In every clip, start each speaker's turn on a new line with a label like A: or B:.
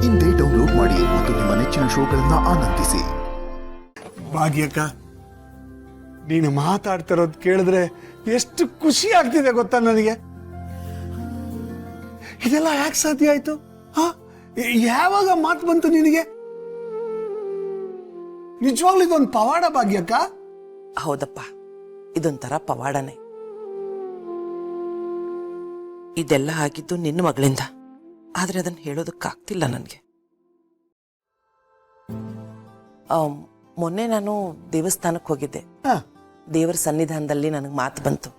A: ಇಂದೇ ಡೌನ್ಲೋಡ್ ಮಾಡಿ ಮತ್ತು ನಿಮ್ಮ ನೆಚ್ಚಿನ ಶೋಗಳನ್ನ ಆನಂದಿಸಿ.
B: ಭಾಗ್ಯಕ್ಕ, ನೀನು ಮಾತಾಡ್ತಿರೋದು ಕೇಳಿದ್ರೆ ಎಷ್ಟು ಖುಷಿ ಆಗ್ತಿದೆ ಗೊತ್ತಾ ನನಗೆ. ಇದೆಲ್ಲ ಯಾಕೆ ಸಾಧ್ಯ ಆಯ್ತು? ಯಾವಾಗ ಮಾತು ಬಂತು ನಿನಗೆ? ನಿಜವಾಗ್ಲೂ ಇದೊಂದು ಪವಾಡ ಭಾಗ್ಯಕ್ಕ.
C: ಹೌದಪ್ಪ, ಇದೊಂಥರ ಪವಾಡನೆ. ಇದೆಲ್ಲ ಆಗಿದ್ದು ನಿನ್ನ ಮಗಳಿಂದ. ಆದ್ರೆ ಅದನ್ನು ಹೇಳೋದಕ್ಕಾಗ್ತಿಲ್ಲ ನನಗೆ. ಮೊನ್ನೆ ನಾನು ದೇವಸ್ಥಾನಕ್ಕೆ ಹೋಗಿದ್ದೆ. ದೇವರ ಸನ್ನಿಧಾನದಲ್ಲಿ ನನಗೆ ಮಾತು ಬಂತು.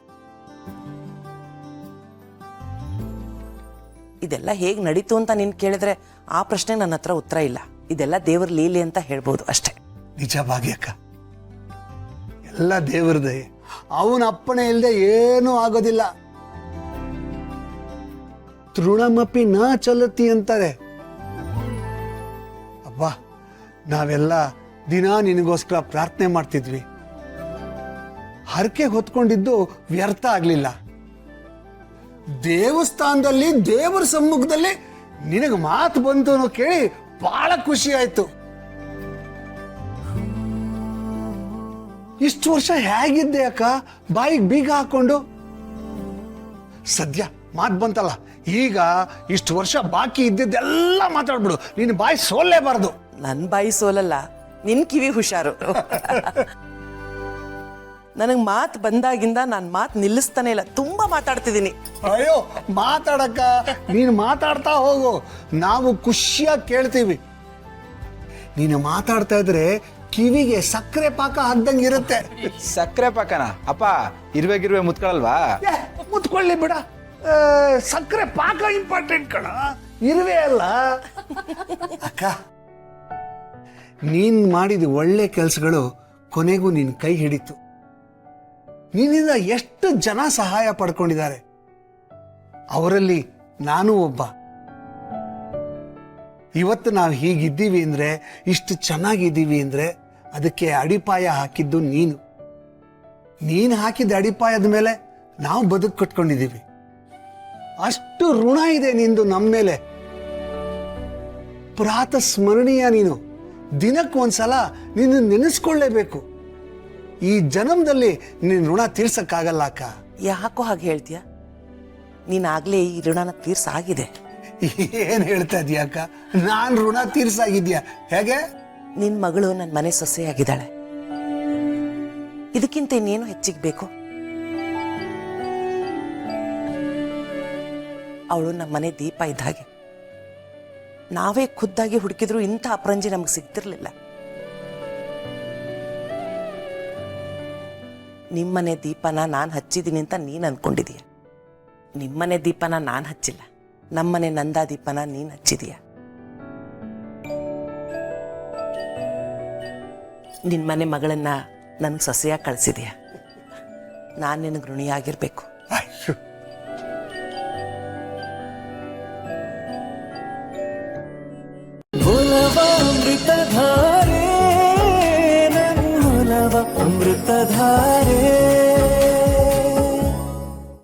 C: ಇದೆಲ್ಲ ಹೇಗೆ ನಡೀತು ಅಂತ ನೀನು ಕೇಳಿದ್ರೆ ಆ ಪ್ರಶ್ನೆ ನನ್ನ ಹತ್ರ ಉತ್ತರ ಇಲ್ಲ. ಇದೆಲ್ಲ ದೇವರ ಲೀಲೆ ಅಂತ ಹೇಳ್ಬೋದು ಅಷ್ಟೇ.
B: ನಿಜ ಭಾಗ್ಯಕ್ಕ, ಎಲ್ಲ ದೇವರದೇ. ಅವನ ಅಪ್ಪಣೆ ಇಲ್ಲದೆ ಏನೂ ಆಗೋದಿಲ್ಲ. ತೃಣಮಪಿ ನ ಚಲತಿ ಅಂತಾರೆ. ಅಬ್ಬ, ನಾವೆಲ್ಲ ದಿನ ನಿನಗೋಸ್ಕರ ಪ್ರಾರ್ಥನೆ ಮಾಡ್ತಿದ್ವಿ. ಹರಕೆ ಹೊತ್ಕೊಂಡಿದ್ದು ವ್ಯರ್ಥ ಆಗ್ಲಿಲ್ಲ. ದೇವಸ್ಥಾನದಲ್ಲಿ ದೇವರ ಸಮ್ಮುಖದಲ್ಲಿ ನಿನಗೆ ಮಾತು ಬಂತು ಅನ್ನೋ ಕೇಳಿ ಬಹಳ ಖುಷಿ ಆಯ್ತು. ಇಷ್ಟು ವರ್ಷ ಹೇಗಿದ್ದೆ ಅಕ್ಕ? ಬಾಯಿಗೆ ಬೀಗ ಹಾಕೊಂಡು. ಸದ್ಯ ಮಾತು ಬಂತಲ್ಲ, ಈಗ ಇಷ್ಟು ವರ್ಷ ಬಾಕಿ ಇದ್ದಿದ್ದೆಲ್ಲ ಮಾತಾಡ್ಬಿಡು. ನಿನ್ನ ಬಾಯಿ ಸೋಲ್ಲೇಬಾರ್ದು.
C: ನನ್ನ ಬಾಯಿ ಸೋಲಲ್ಲ, ನಿನ್ ಕಿವಿ ಹುಷಾರು. ನನಗೆ ಮಾತು ಬಂದಾಗಿಂದ ನಾನು ಮಾತು ನಿಲ್ಲಿಸ್ತಾನೆ ಇಲ್ಲ. ತುಂಬಾ ಮಾತಾಡ್ತಿದ್ದೀನಿ.
B: ಅಯ್ಯೋ ಮಾತಾಡಕ್ಕ, ನೀನು ಮಾತಾಡ್ತಾ ಹೋಗು, ನಾವು ಖುಷಿಯಾಗಿ ಕೇಳ್ತೀವಿ. ನೀನು ಮಾತಾಡ್ತಾ ಇದ್ರೆ ಕಿವಿಗೆ ಸಕ್ಕರೆ ಪಾಕ ಹಾಕ್ದಂಗೆ ಇರುತ್ತೆ.
D: ಸಕ್ಕರೆ ಪಾಕನ ಅಪ್ಪ? ಇರುವೆ ಮುತ್ಕೊಳಲ್ವಾ?
B: ಮುತ್ಕೊಳ್ಳಿ ಬಿಡ. ಸಕ್ಕರೆ ಪಾಕ ಇಂಪಾರ್ಟೆಂಟ್ ಕಣ, ಇರುವೆ ಅಲ್ಲ. ಅಕ್ಕ, ನೀನ್ ಮಾಡಿದ ಒಳ್ಳೆ ಕೆಲಸಗಳು ಕೊನೆಗೂ ನಿನ್ ಕೈ ಹಿಡಿತು. ನಿನ್ನಿಂದ ಎಷ್ಟು ಜನ ಸಹಾಯ ಪಡ್ಕೊಂಡಿದ್ದಾರೆ. ಅವರಲ್ಲಿ ನಾನು ಒಬ್ಬ. ಇವತ್ತು ನಾವು ಹೀಗಿದ್ದೀವಿ ಅಂದ್ರೆ, ಇಷ್ಟು ಚೆನ್ನಾಗಿದ್ದೀವಿ ಅಂದ್ರೆ ಅದಕ್ಕೆ ಅಡಿಪಾಯ ಹಾಕಿದ್ದು ನೀನು. ನೀನು ಹಾಕಿದ ಅಡಿಪಾಯದ ಮೇಲೆ ನಾವು ಬದುಕು ಕಟ್ಕೊಂಡಿದ್ದೀವಿ. ಅಷ್ಟು ಋಣ ಇದೆ ನಿಂದು ನಮ್ಮ ಮೇಲೆ. ಪ್ರಾತ ಸ್ಮರಣೀಯ ನೀನು. ದಿನಕ್ಕೊಂದ್ಸಲ ನಿನ್ನ ನೆನೆಸ್ಕೊಳ್ಳೇಬೇಕು. ಈ ಜನ್ಮದಲ್ಲಿ ನಿನ್ನ ಋಣ ತೀರ್ಸಕ್ಕಾಗಲ್ಲ ಅಕ್ಕ.
C: ಯಾಕೋ ಹಾಗೆ ಹೇಳ್ತೀಯ? ನೀನಾಗ್ಲೇ ಈ ಋಣನ ತೀರ್ಸಾಗಿದೆ.
B: ಏನ್ ಹೇಳ್ತಾ ಇದೀಯ ಅಕ್ಕ? ನಾನ್ ಋಣ ತೀರ್ಸಾಗಿದ್ಯಾ? ಹೇಗೆ?
C: ನಿನ್ ಮಗಳು ನನ್ನ ಮನೆ ಸೊಸೆಯಾಗಿದ್ದಾಳೆ. ಇದಕ್ಕಿಂತ ಇನ್ನೇನು ಹೆಚ್ಚಿಗೆ ಬೇಕು? ಅವಳು ನಮ್ಮ ಮನೆ ದೀಪ ಇದ್ದ ಹಾಗೆ. ನಾವೇ ಖುದ್ದಾಗಿ ಹುಡುಕಿದ್ರು ಇಂಥ ಅಪರಂಜಿ ನಮಗೆ ಸಿಗ್ತಿರ್ಲಿಲ್ಲ. ನಿಮ್ಮನೆ ದೀಪನ ನಾನು ಹಚ್ಚಿದ್ದೀನಿ ಅಂತ ನೀನು ಅಂದ್ಕೊಂಡಿದೀಯ. ನಿಮ್ಮನೆ ದೀಪನ ನಾನು ಹಚ್ಚಿಲ್ಲ. ನಮ್ಮನೆ ನಂದಾ ದೀಪನ ನೀನು ಹಚ್ಚಿದೀಯ. ನಿನ್ನ ಮನೆ ಮಗಳನ್ನ ನನಗೆ ಸೊಸೆಯಾಗಿ ಕಳಿಸಿದೀಯ. ನಾನು ನಿನಗೆ ಋಣಿಯಾಗಿರ್ಬೇಕು.